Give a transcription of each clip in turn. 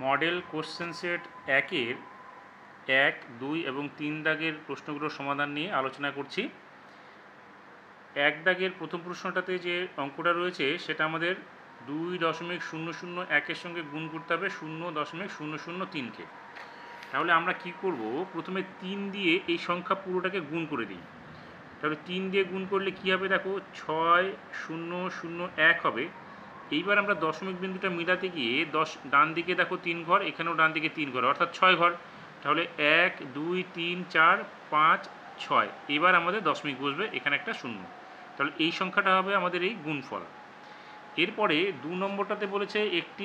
Model question set একের 1, 2 এবং 3 দাগের প্রশ্নগুলোর সমাধান নিয়ে আলোচনা করছি। 1 দাগের প্রথম প্রশ্নটাতে যে অঙ্কটা রয়েছে সেটা আমাদের 2.001-এর সঙ্গে গুণ করতে হবে 0.003-কে। তাহলে আমরা কি করব, প্রথমে 3 দিয়ে এই সংখ্যা পুরোটাকে গুণ করে দিই। তাহলে 3 দিয়ে গুণ করলে কী হবে দেখো, 6001 হবে। এইবার আমরা দশমিক বিন্দুটা মিলাতে গিয়ে ডান দিকে দেখো 3 ঘর, এখানেও ডান দিকে 3 ঘর, অর্থাৎ 6 ঘর। তাহলে 1, 2, 3, 4, 5, 6। এবার আমাদের দশমিক বসবে, এখানে একটা শূন্য। তাহলে এই সংখ্যাটা হবে আমাদের এই গুণফল। এরপরে 2 নম্বরটাতে বলেছে একটি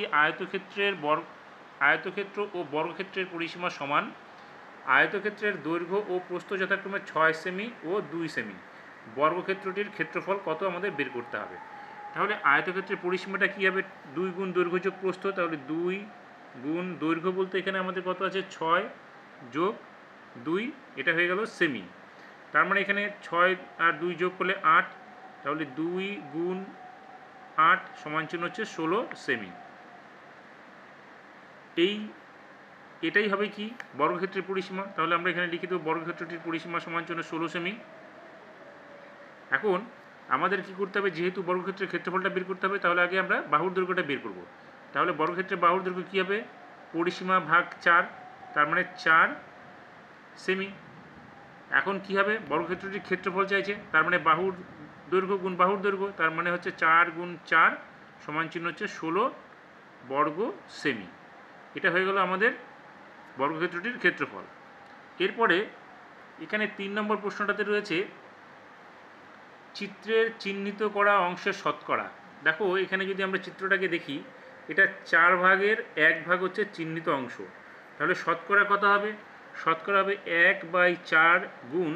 আয়তক্ষেত্র ও বর্গক্ষেত্রের পরিসীমা সমান। আয়তক্ষেত্রের দৈর্ঘ্য ও প্রস্থ যথাক্রমে 6 সেমি ও 2 সেমি। বর্গক্ষেত্রটির ক্ষেত্রফল কত আমাদের বের করতে হবে। তাহলে আয়তক্ষেত্রের পরিসীমাটা কী হবে, 2 গুণ দৈর্ঘ্য যোগ প্রস্থ। তাহলে 2 গুণ দৈর্ঘ্য বলতে এখানে আমাদের কত আছে, 6 যোগ 2, এটা হয়ে গেল সেমি। তার মানে এখানে 6 আর 2 যোগ করলে 8। তাহলে 2 গুণ 8 সমান চিহ্ন হচ্ছে 16 সেমি। এটাই হবে কি বর্গক্ষেত্রের পরিসীমা। তাহলে আমরা এখানে লিখে দেবো বর্গক্ষেত্রটির পরিসীমা সমান চিহ্ন 16 সেমি। এখন আমাদের কি করতে হবে, যেহেতু বর্গক্ষেত্রের ক্ষেত্রফলটা বের করতে হবে, তাহলে আগে আমরা বাহুর দৈর্ঘ্যটা বের করব। তাহলে বর্গক্ষেত্রের বাহুর দৈর্ঘ্য কী হবে, পরিসীমা ভাগ 4, তার মানে 4 সেমি। এখন কি হবে, বর্গক্ষেত্রটির ক্ষেত্রফল চাইছে, তার মানে বাহুর দৈর্ঘ্য গুণ বাহুর দৈর্ঘ্য, তার মানে হচ্ছে 4 গুণ 4 সমান চিহ্ন হচ্ছে 16 বর্গ সেমি। এটা হয়ে গেল আমাদের বর্গক্ষেত্রটির ক্ষেত্রফল। এরপরে এখানে 3 নম্বর প্রশ্নটাতে রয়েছে চিত্রের চিহ্নিত করা অংশের শতকরা। দেখো এখানে যদি আমরা চিত্রটাকে দেখি, এটা 4 ভাগের 1 ভাগ হচ্ছে চিহ্নিত অংশ। তাহলে শতকরা কত হবে, শতকরা হবে 1/4 গুণ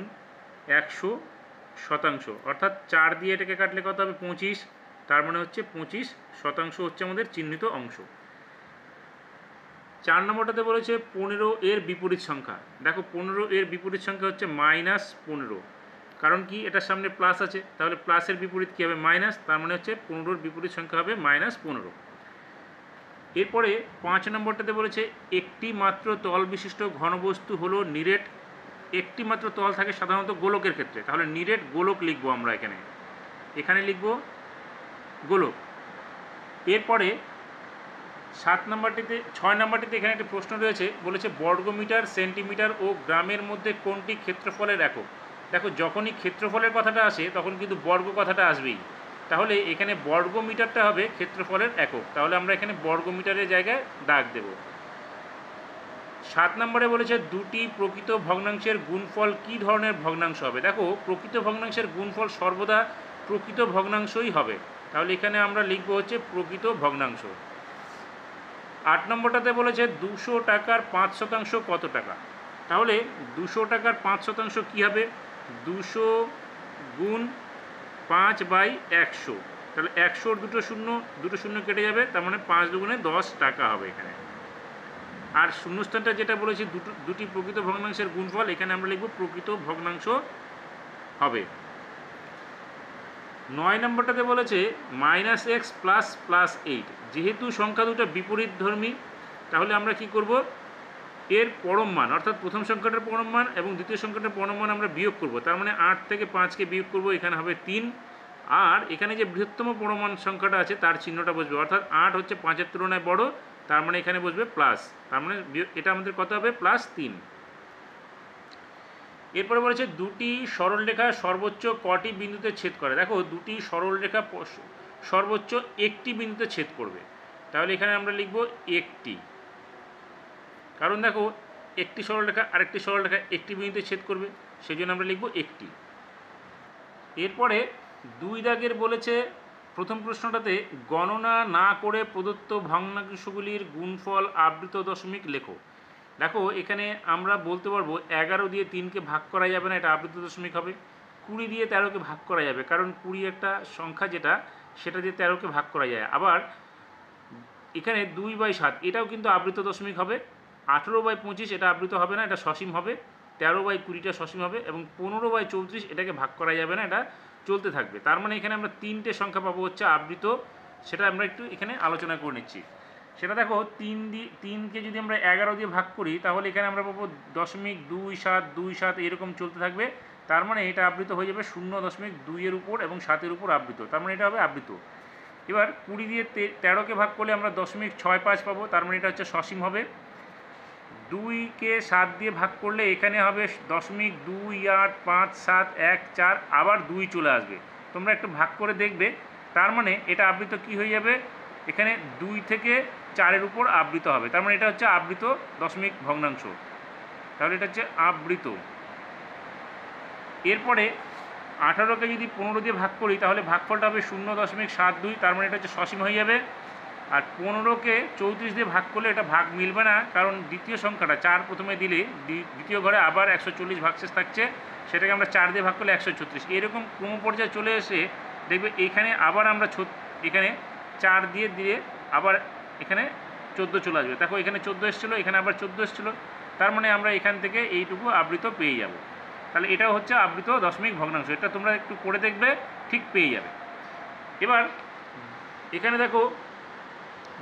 100%, অর্থাৎ 4 দিয়ে এটাকে কাটলে কত হবে, 25। তার মানে হচ্ছে 25% হচ্ছে আমাদের চিহ্নিত অংশ। 4 নম্বরটাতে বলেছে 15 এর বিপরীত সংখ্যা। দেখো 15 এর বিপরীত সংখ্যা হচ্ছে -15। কারণ কি, এটার সামনে প্লাস আছে, তাহলে প্লাসের বিপরীত কী হবে, মাইনাস। তার মানে হচ্ছে 15-র বিপরীত সংখ্যা হবে -15। এরপরে 5 নম্বরটাতে বলেছে একটি মাত্র তল বিশিষ্ট ঘনবস্তু হলো নিরেট। একটি মাত্র তল থাকে সাধারণত গোলকের ক্ষেত্রে, তাহলে নিরেট গোলক লিখবো আমরা এখানে লিখবো গোলক। এরপরে 6 নম্বরটিতে এখানে একটি প্রশ্ন রয়েছে, বলেছে বর্গমিটার, সেন্টিমিটার ও গ্রামের মধ্যে কোনটি ক্ষেত্রফলের একক। দেখো যখনই ক্ষেত্রফলের কথাটা আসে তখন কিন্তু বর্গ কথাটা আসবেই। তাহলে এখানে বর্গমিটারটা হবে ক্ষেত্রফলের একক, তাহলে আমরা এখানে বর্গমিটারের জায়গায় দাগ দেব। 7 নম্বরে বলেছে দুটি প্রকৃত ভগ্নাংশের গুণফল কী ধরনের ভগ্নাংশ হবে। দেখো প্রকৃত ভগ্নাংশের গুণফল সর্বদা প্রকৃত ভগ্নাংশই হবে, তাহলে এখানে আমরা লিখবো হচ্ছে প্রকৃত ভগ্নাংশ। 8 নম্বরটাতে বলেছে 200 টাকার 5% কত টাকা। তাহলে 200 টাকার 5% কী হবে, 200 গুণ 5/100। তাহলে 100-র দুটো শূন্য কেটে যাবে, তার মানে 5 দুগুণে 10 টাকা হবে এখানে। আর শূন্যস্থানটা যেটা বলেছি দুটি প্রকৃত ভগ্নাংশের গুণফল, এখানে আমরা লিখব প্রকৃত ভগ্নাংশ হবে। 9 নম্বরটাতে বলেছে -x + +8। যেহেতু সংখ্যা দুটো বিপরীতধর্মী, তাহলে আমরা কি করব, এর পরম মান অর্থাৎ প্রথম সংখ্যাটার পরম মান এবং দ্বিতীয় সংখ্যাটার পরম মান আমরা বিয়োগ করব। তার মানে 8 থেকে 5কে বিয়োগ করব, এখানে হবে 3। আর এখানে যে বৃহত্তম পরম মান সংখ্যাটা আছে তার চিহ্নটা বসবে, অর্থাৎ 8 হচ্ছে 5-এর তুলনায় বড়, তার মানে এখানে বসবে প্লাস। তার মানে এটা আমাদের কত হবে, +3। এরপরে বলেছে দুটি সরলরেখা সর্বোচ্চ কটি বিন্দুতে ছেদ করে। দেখো দুটি সরলরেখা সর্বোচ্চ একটি বিন্দুতে ছেদ করবে, তাহলে এখানে আমরা লিখব একটি। কারণ দেখো একটি সরলরেখা আরেকটি সরলরেখা একটি বিন্দুতে ছেদ করবে, সেই জন্য আমরা লিখব একটি। এরপরে 2 দাগের বলেছে প্রথম প্রশ্নটাতে গণনা না করে প্রদত্ত ভগ্নাংশগুলির গুণফল আবৃত দশমিক লেখো। দেখো এখানে আমরা বলতে পারবো 11 দিয়ে 3কে ভাগ করা যাবে না, এটা আবৃত দশমিক হবে। 20 দিয়ে 13কে ভাগ করা যাবে, কারণ 20 একটা সংখ্যা সেটা দিয়ে 13কে ভাগ করা যায়। আবার এখানে 2/7 এটাও কিন্তু আবৃত দশমিক হবে। 18/25 এটা আবৃত হবে না, এটা সসীম হবে। 13/20টা সসীম হবে, এবং 15/34 এটাকে ভাগ করা যাবে না, এটা চলতে থাকবে। তার মানে এখানে আমরা 3টে সংখ্যা পাবো হচ্ছে আবৃত, সেটা আমরা একটু এখানে আলোচনা করে নিচ্ছি। সেটা দেখো 3কে যদি আমরা 11 দিয়ে ভাগ করি তাহলে এখানে আমরা পাবো 0.2727 এরকম চলতে থাকবে। তার মানে এটা আবৃত হয়ে যাবে 0.2 এর উপর এবং 7 উপর আবৃত, তার মানে এটা হবে আবৃত। এবার 20 দিয়ে 13কে ভাগ করলে আমরা 0.65 পাবো, তার মানে এটা হচ্ছে সসীম হবে। 2কে 7 দিয়ে ভাগ করলে এখানে হবে 0.285714, আবার 2 চলে আসবে। তোমরা একটু ভাগ করে দেখবে, তার মানে এটা আবৃত কি হয়ে যাবে, এখানে 2 থেকে 4-এর উপর আবৃত হবে, তার মানে এটা হচ্ছে আবৃত দশমিক ভগ্নাংশ, তাহলে এটা হচ্ছে আবৃত। এরপরে 18কে যদি 15 দিয়ে ভাগ করি তাহলে ভাগফলটা হবে 0.72, তার মানে এটা হচ্ছে সসীম হয়ে যাবে। আর 15কে 34 দিয়ে ভাগ করলে এটা ভাগ মিলবে না, কারণ দ্বিতীয় সংখ্যাটা 4 প্রথমে দিলে দ্বিতীয় ঘরে আবার 140 ভাগশেষ থাকছে, সেটাকে আমরা 4 দিয়ে ভাগ করলে 136, এরকম ক্রমপর্যায়ে চলে এসে দেখবে এখানে আবার আমরা এখানে 4 দিয়ে দিয়ে আবার এখানে 14 চলে আসবে। দেখো এখানে 14 এসেছিলো, এখানে আবার 14 এসেছিলো, তার মানে আমরা এখান থেকে এইটুকু আবৃত পেয়ে যাব। তাহলে এটাও হচ্ছে আবৃত দশমিক ভগ্নাংশ, এটা তোমরা একটু করে দেখবে, ঠিক পেয়ে যাবে। এবার এখানে দেখো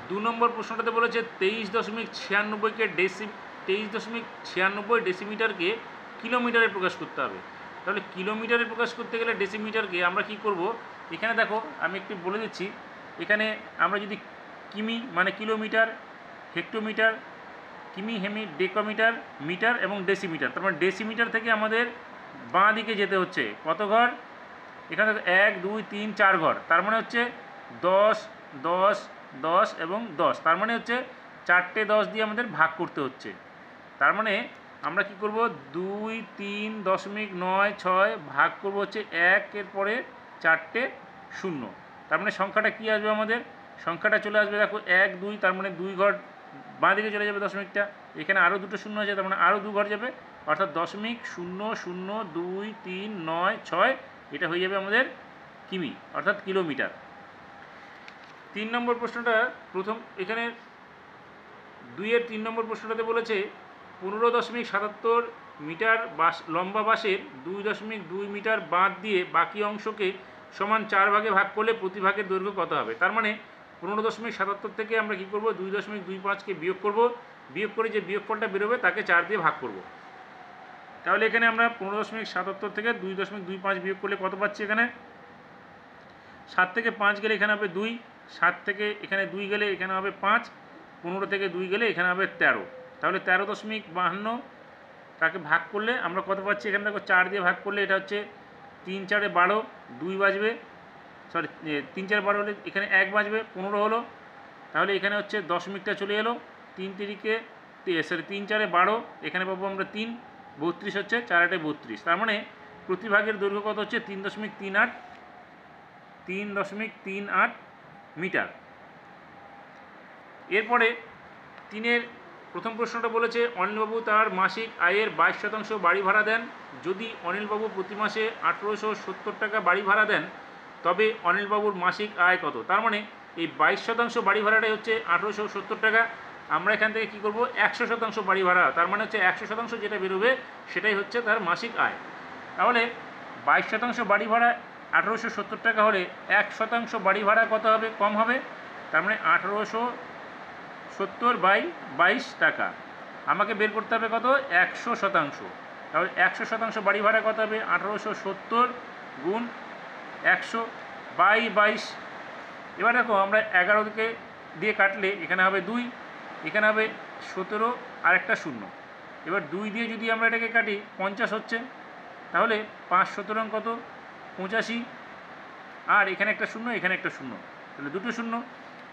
2 নম্বর প্রশ্নটাতে বলেছে 23.96 ডেসিমিটারকে কিলোমিটারে প্রকাশ করতে হবে। তাহলে কিলোমিটারে প্রকাশ করতে গেলে ডেসিমিটারকে আমরা কি করব, এখানে দেখো আমি একটু বলে দিচ্ছি, এখানে আমরা যদি কিমি মানে কিলোমিটার, হেক্টোমিটার, কিমি, হেমি, ডেকামিটার, মিটার এবং ডেসিমিটার, তার মানে ডেসিমিটার থেকে আমাদের বাঁ দিকে যেতে হচ্ছে কত ঘর, এখানে 1 2 3 4 ঘর, তার মানে হচ্ছে 10 10 10 এবং 10, তার মানে হচ্ছে 4টে 10 দিয়ে আমাদের ভাগ করতে হচ্ছে। তার মানে আমরা কি করব, 2 3.96 ভাগ করব হচ্ছে 1 এর পরে 4টে 0, তার মানে সংখ্যাটা কি আসবে, আমাদের সংখ্যাটা চলে আসবে দেখো 1 2, তার মানে 2 ঘর বাঁ দিকে চলে যাবে দশমিকটা, এখানে আরও দুটো শূন্য আছে, তার মানে আরও 2 ঘর যাবে, অর্থাৎ 0.0023996 এটা হয়ে যাবে আমাদের কিমি অর্থাৎ কিলোমিটার। 3 নম্বর প্রশ্নটা এখানে 2-এর 3 নম্বর প্রশ্নটাতে বলেছে 15.77 মিটার লম্বা বাঁশের 2.2 মিটার বাঁধ দিয়ে বাকি অংশকে সমান 4 ভাগে ভাগ করলে প্রতি ভাগের দৈর্ঘ্য কত হবে। তার মানে 15.77 থেকে আমরা কী করব, 2.25কে বিয়োগ করব, বিয়োগ করে যে বিয়োগফলটা বেরোবে তাকে 4 দিয়ে ভাগ করব। তাহলে এখানে আমরা 15.77 থেকে 2.25 বিয়োগ করলে কত পাচ্ছি, এখানে 7 থেকে 5 গেলে এখানে হবে 2, 7 থেকে এখানে 2 গেলে এখানে হবে 5, 15 থেকে 2 গেলে এখানে হবে 13, তাহলে 13.52 তাকে ভাগ করলে আমরা কত পাচ্ছি, এখানে দেখো 4 দিয়ে ভাগ করলে এটা হচ্ছে 3 4 12, 2 বাজবে, সরি 3 4 12 হলে এখানে 1 বাজবে, 15 হলো, তাহলে এখানে হচ্ছে দশমিকটা চলে এলো, 3 4 12, এখানে পাবো আমরা 3, 32 হচ্ছে, 4 8 32, তার মানে প্রতি ভাগের দৈর্ঘ্য কত হচ্ছে 3.38 মিটার। এরপরে 3-এর প্রথম প্রশ্নটা বলেছে অনিলবাবু তার মাসিক আয়ের 22% বাড়ি ভাড়া দেন, যদি অনিলবাবু প্রতি মাসে 1870 টাকা বাড়ি ভাড়া দেন তবে অনিলবাবুর মাসিক আয় কত। তার মানে এই 22% বাড়ি ভাড়াটাই হচ্ছে 1870 টাকা, আমরা এখান থেকে কী করবো, 100% বাড়ি ভাড়া, তার মানে হচ্ছে 100% যেটা বেরোবে সেটাই হচ্ছে তার মাসিক আয়। তাহলে 22% বাড়ি ভাড়া 1870 টাকা হলে 1% বাড়ি ভাড়া কত হবে, কম হবে, তার মানে 1870/22 টাকা, আমাকে বের করতে হবে কত, 100%। তাহলে 100% বাড়ি ভাড়া কত হবে, 1870 গুণ 100/22। এবার দেখো আমরা 11 দিয়ে কাটলে এখানে হবে 2, এখানে হবে 17 আর একটা 0, এবার 2 দিয়ে যদি আমরা এটাকে কাটি 50 হচ্ছে, তাহলে 5 17 কত, 85, আর এখানে একটা 0 এখানে একটা 0, তাহলে দুটো 0,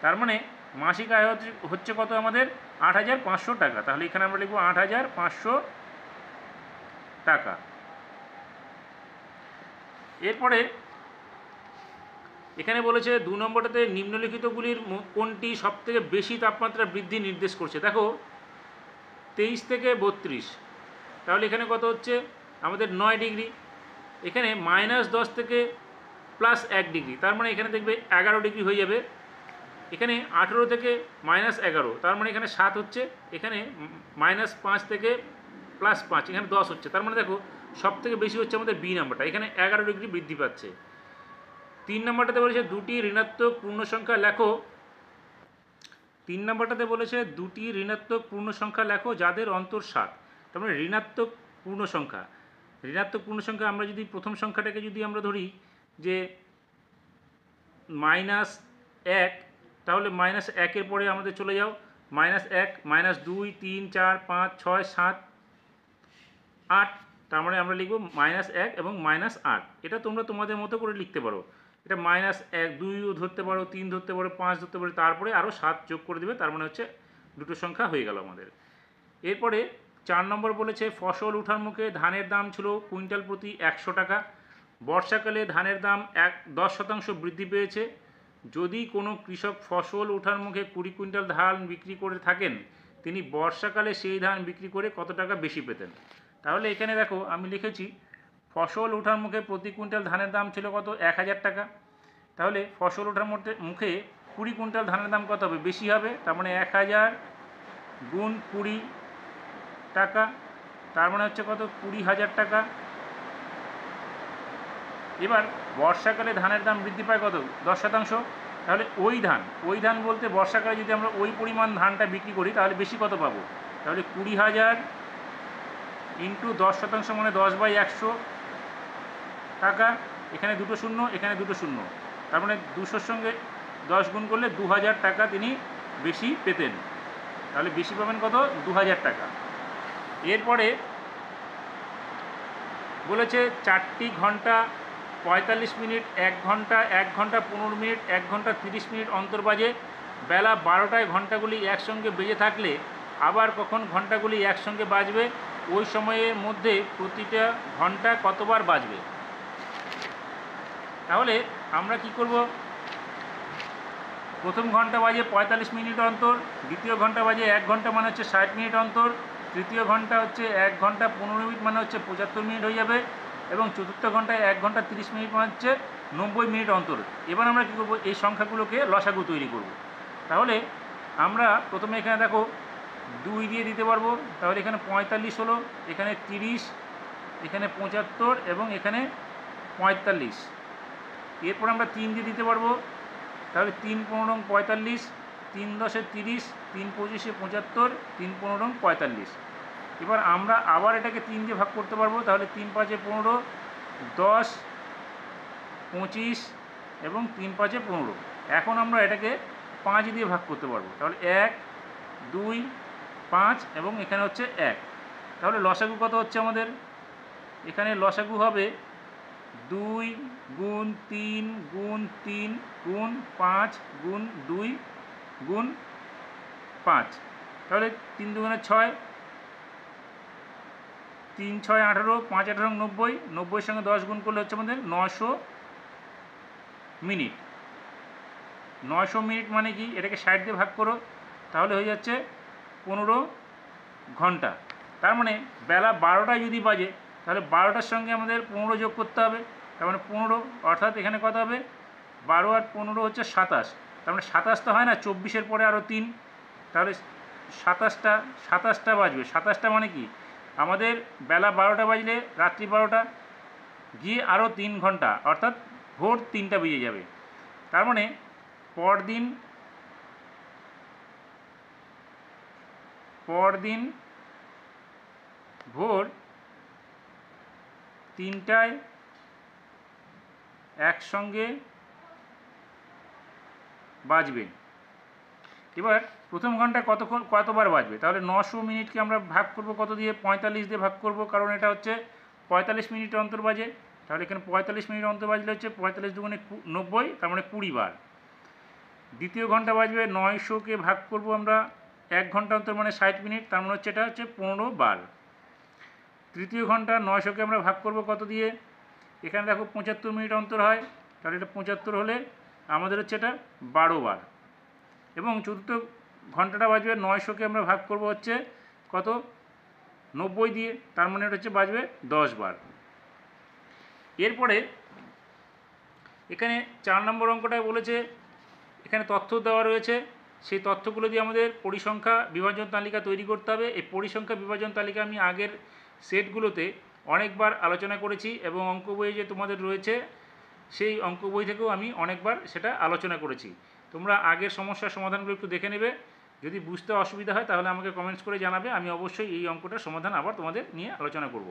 তার মানে মাসিক আয় হচ্ছে কত আমাদের 8500 টাকা, তাহলে এখানে আমরা লিখব 8500 টাকা। এরপরে এখানে বলেছে 2 নম্বরটাতে নিম্নলিখিতগুলির কোনটি সবথেকে বেশি তাপমাত্রা বৃদ্ধি নির্দেশ করছে। দেখো 23 থেকে 32, তাহলে এখানে কত হচ্ছে আমাদের 9 ডিগ্রি, এখানে -10 থেকে +1 ডিগ্রি, তার মানে এখানে দেখবে 11 ডিগ্রি হয়ে যাবে, এখানে 18 থেকে -11, তার মানে এখানে 7 হচ্ছে, এখানে -5 থেকে +5, এখানে 10 হচ্ছে, তার মানে দেখো সব থেকে বেশি হচ্ছে আমাদের বি নাম্বারটা, এখানে 11 ডিগ্রি বৃদ্ধি পাচ্ছে। 3 নম্বরটাতে বলেছে দুটি ঋণাত্মক পূর্ণ সংখ্যা লেখো 3 নম্বরটাতে বলেছে দুটি ঋণাত্মক পূর্ণ সংখ্যা লেখো যাদের অন্তর 7। তার মানে ঋণাত্মক পূর্ণ সংখ্যা, ঋণাত্মক পূর্ণ সংখ্যা আমরা যদি প্রথম সংখ্যাটাকে যদি আমরা ধরি যে -1, তাহলে -1-এর পরে আমাদের চলে যাও -1, -2, 3, 4, 5, 6, 7, 8, তার মানে আমরা লিখব -1 এবং -8। এটা তোমরা তোমাদের মতো করে লিখতে পারো। এটা -1, 2ও ধরতে পারো, 3 ধরতে পারো, 5 ধরতে পারো, তারপরে আরও 7 যোগ করে দেবে, তার মানে হচ্ছে দুটো সংখ্যা হয়ে গেল আমাদের। এরপরে 4 নম্বর বলেছে ফসল ওঠার মুখে ধানের দাম ছিল কুইন্টাল প্রতি 100 টাকা। বর্ষাকালে ধানের দাম 10% বৃদ্ধি পেয়েছে। যদি কোনো কৃষক ফসল ওঠার মুখে 20 কুইন্টাল ধান বিক্রি করে থাকেন, তিনি বর্ষাকালে সেই ধান বিক্রি করে কত টাকা বেশি পেতেন? তাহলে এখানে দেখো আমি লিখেছি ফসল ওঠার মুখে প্রতি কুইন্টাল ধানের দাম ছিল কত? 1000 টাকা। তাহলে ফসল ওঠার মুখে 20 কুইন্টাল ধানের দাম কত হবে? বেশি হবে। তার মানে 1000 গুণ 20 টাকা, তার মানে হচ্ছে কত? 20,000 টাকা। এবার বর্ষাকালে ধানের দাম বৃদ্ধি পায় কত? 10%। তাহলে ওই ধান বলতে বর্ষাকালে যদি আমরা ওই পরিমাণ ধানটা বিক্রি করি তাহলে বেশি কত পাবো? তাহলে 20,000 ইন্টু 10% মানে 10/100 টাকা। এখানে দুটো শূন্য, এখানে দুটো শূন্য, তার মানে 200-র সঙ্গে 10 গুণ করলে 2000 টাকা তিনি বেশি পেতেন। তাহলে বেশি পাবেন কত? 2000 টাকা। এরপরে বলেছে 4টি ঘন্টা 45 মিনিট, 1 ঘন্টা, 1 ঘন্টা 15 মিনিট, 1 ঘন্টা 30 মিনিট অন্তর বাজে। বেলা 12টায় ঘন্টাগুলি একসঙ্গে বেজে থাকলে আবার কখন ঘন্টাগুলি একসঙ্গে বাজবে? ওই সময়ের মধ্যে প্রতিটা ঘন্টা কতবার বাজবে? তাহলে আমরা কি করব? প্রথম ঘন্টা বাজে 45 মিনিট অন্তর, দ্বিতীয় ঘন্টা বাজে 1 ঘন্টা মানে হচ্ছে 60 মিনিট অন্তর, তৃতীয় ঘন্টা হচ্ছে 1 ঘন্টা 15 মিনিট মানে হচ্ছে 75 মিনিট হয়ে যাবে, এবং চতুর্থ ঘন্টায় 1 ঘন্টা 30 মিনিট মানে হচ্ছে 90 মিনিট অন্তর। এবার আমরা কী করবো? এই সংখ্যাগুলোকে লসাগু তৈরি করব। তাহলে আমরা প্রথমে এখানে দেখো 2 দিয়ে দিতে পারবো, তাহলে এখানে 45 হলো, এখানে 30, এখানে 75 এবং এখানে 45। এরপর আমরা 3 দিয়ে দিতে পারবো, তাহলে 3 15 45, 3 10 30, 3 25 75, 3 15 45। এবার আমরা আবার এটাকে 3 দিয়ে ভাগ করতে পারবো, তাহলে 3 5 15, 10 25 এবং 3 5 15। এখন আমরা এটাকে 5 দিয়ে ভাগ করতে পারবো, তাহলে 1 2 5 এবং এখানে হচ্ছে 1। তাহলে লসাগু কত হচ্ছে আমাদের? এখানে লসাগু হবে 2 গুণ 3 গুণ 3 গুণ 5 গুণ 2 গুণ 5। তাহলে 3 দুগুণে 6, 3 6 18, 5 18 90, 90-এর সঙ্গে 10 গুণ করলে হচ্ছে আমাদের 900 মিনিট। 900 মিনিট মানে কি? এটাকে 60 দিয়ে ভাগ করো, তাহলে হয়ে যাচ্ছে 15 ঘন্টা। তার মানে বেলা 12টায় যদি বাজে তাহলে 12টার সঙ্গে আমাদের 15 যোগ করতে হবে, তার মানে 15, অর্থাৎ এখানে কত হবে? 12 আর 15 হচ্ছে 27। তার মানে 27 তো হয় না, 24-এর পরে আরও 3, তাহলে 27টা বাজবে। 27টা মানে কি? আমাদের বেলা 12টা বাজলে রাত্রি 12টা গিয়ে আরও 3 ঘন্টা, অর্থাৎ ভোর 3টা বেজে যাবে। তার মানে পরদিন ভোর 3টায় একসঙ্গে বাজবে। এবার প্রথম ঘন্টা কতবার বাজবে? তাহলে 900 মিনিটকে আমরা ভাগ করব কত দিয়ে? 45 দিয়ে ভাগ করব, কারণ এটা হচ্ছে 45 মিনিট অন্তর বাজে। তাহলে এখানে 45 মিনিট অন্তর বাজলে হচ্ছে 45 দুগুণে 90, তার মানে 20 বার। দ্বিতীয় ঘন্টা বাজবে 900-কে ভাগ করব আমরা 1 ঘন্টা অন্তর মানে 60 মিনিট, তার মানে হচ্ছে এটা হচ্ছে 15 বার। তৃতীয় ঘন্টা 900-কে আমরা ভাগ করব কত দিয়ে? এখানে দেখো 75 মিনিট অন্তর হয়, তাহলে এটা 75 হলে আমাদের হচ্ছে এটা 12 বার। এবং চতুর্থ ঘন্টাটা বাজবে 900-কে আমরা ভাগ করব হচ্ছে কত? 90 দিয়ে, তার মানে এটা হচ্ছে বাজবে 10 বার। এরপরে এখানে 4 নম্বর অঙ্কটায় বলেছে এখানে তথ্য দেওয়া রয়েছে, সেই তথ্যগুলো দিয়ে আমাদের পরিসংখ্যা বিভাজন তালিকা তৈরি করতে হবে। এই পরিসংখ্যা বিভাজন তালিকা আমি আগের সেটগুলোতে অনেকবার আলোচনা করেছি, এবং অঙ্ক বইয়ে যে তোমাদের রয়েছে সেই অঙ্ক বই থেকেও আমি অনেকবার সেটা আলোচনা করেছি। তোমরা আগের সমস্যার সমাধানগুলো একটু দেখে নেবে। যদি বুঝতে অসুবিধা হয় তাহলে আমাকে কমেন্টস করে জানাবে, আমি অবশ্যই এই অঙ্কটার সমাধান আবার তোমাদের নিয়ে আলোচনা করব।